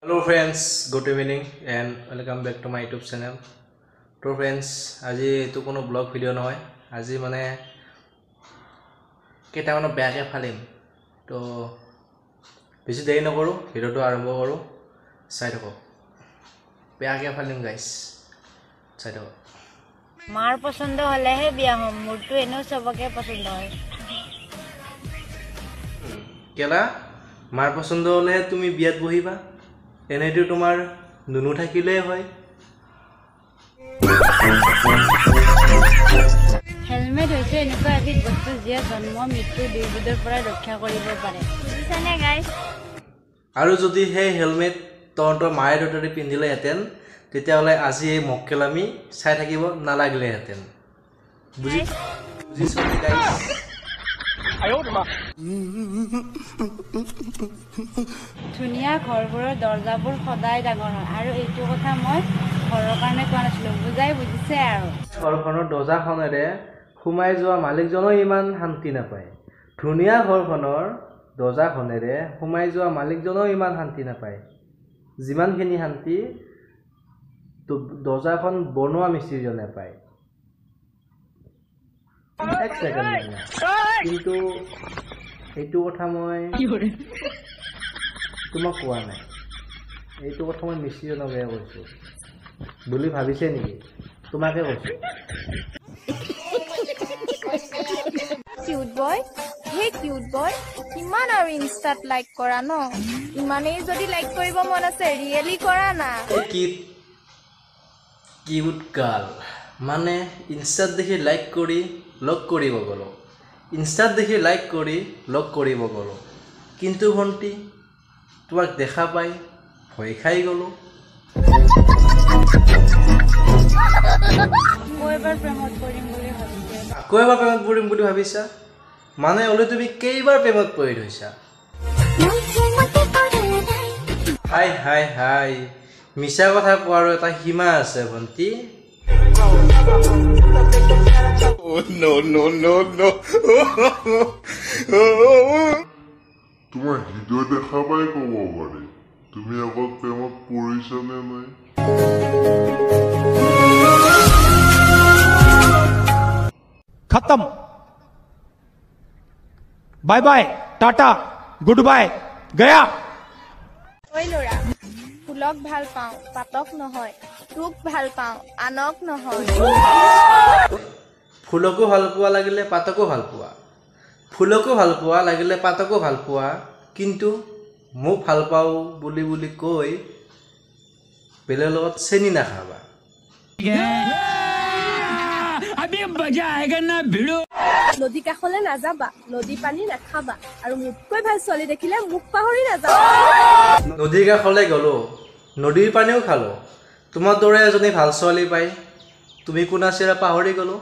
Hello friends, good evening and welcome back to my YouTube channel. So friends, আজি তো কোনো blog video নহয়, আজি মানে কেটা মানে বেয়াকে ফালিম। তো বেছি দেৰি নকৰো, ভিডিওটো আৰম্ভ কৰো। চাই থাকক। বেয়াকে ফালিম গাইস। চাই থাকক। মাৰ পছন্দ হলেহে বিয়া হম, মোৰটো এনেও সবকে পছন্দ হয়। কেলা মাৰ পছন্দ হলেহে তুমি বিয়াত বহিবা। এনেটো তোমাৰ নুনু থাকিলেই হয়। হেলমেট হৈছে এনেকুৱা এবিধ বস্তু যিয়ে জন্ম মৃত্যু দুয়োবিধৰ পৰা ৰক্ষা কৰিব পাৰে। বুজিছানে গাইস? আৰু যদি সেই হেলমেট তহঁতৰ মায়ে দৰে পিন্ধিলেহেঁতেন তেতিয়াহ'লে আজি এই মক্কেলামি চাই থাকিব নালাগিলেহেঁতেন। বুজিছনে গাইস? ধুনীয়া ঘৰবোৰৰ দৰ্জাবোৰ সদায় ডাঙৰ হয় আৰু এইটো কথা মই ঘৰৰ কাৰণে কোৱা নাছিলো, বুজিছে আৰু। ঘৰখনৰ দৰ্জাখনেৰে সোমাই যোৱা মালিকজনো ইমান শান্তি নাপায়। ধুনীয়া ঘৰখনৰ দৰ্জাখনেৰে সোমাই যোৱা মালিকজনো ইমান শান্তি নাপায়। যিমানখিনি শান্তি দৰ্জাখন বনোৱা মিস্ত্ৰীজনে পায়। এক ছেকেণ্ড কিন্তু এইটো কথা মই তোমাক কোৱা নাই। এইটো কথা মই মিস্ত্ৰীজনকে কৈছোঁ বুলি ভাবিছে নেকি? তোমাকে কৈছোঁ। কিউট বয়, হে কিউট বয়, কিমান আৰু ইনষ্টাত লাইক কৰা ন? ইমানেই যদি লাইক কৰিব মন আছে ৰিয়েলি কৰা না। কিউট গাৰ্ল মানে ইনষ্টাত দেখি লাইক কৰি লগ কৰিব গ'লো। ইনষ্টাত দেখি লাইক কৰি লগ কৰিব গ'লো, কিন্তু ভণ্টি তোমাক দেখা পাই ভয় খাই গ'লো। আকৌ এবাৰ প্ৰেমত পৰিম বুলি ভাবিছে। আকৌ এবাৰ প্ৰেমত পৰিম বুলি ভাবিছা? মানে অলি তুমি কেইবাৰ প্ৰেমত পৰি থৈছা? হাই হাই হাই, মিছা কথা কোৱাৰো এটা সীমা আছে ভণ্টি। তোমাৰ হৃদয় দেখা পাই ক'ব পাৰে তুমি অকল প্ৰেমত পৰিছা নে নাই। खत्म, bye bye, tata, good bye, गया। ঐ ল'ৰা, ফুলক ভাল পাওঁ পাতক নহয়, তোক ভাল পাওঁ আনক নহয়। ফুলকো ভাল পোৱা লাগিলে পাতকো ভাল পোৱা, ফুলকো ভাল পোৱা লাগিলে পাতকো ভাল পোৱা, কিন্তু মোক ভাল পাওঁ বুলি কৈ বেলেগৰ লগত চেনি নাখাবা। নদী কাষলৈ নাযাবা, নদী পানী নাখাবা, আৰু মোতকৈ ভাল ছোৱালী দেখিলে মোক পাহৰি নাযাবা। নদীৰ কাষলৈ গ'লো, নদীৰ পানীও খালো, তোমাৰ দৰে এজনী ভাল ছোৱালী পাই তুমি কোন আছিলা পাহৰি গ'লো।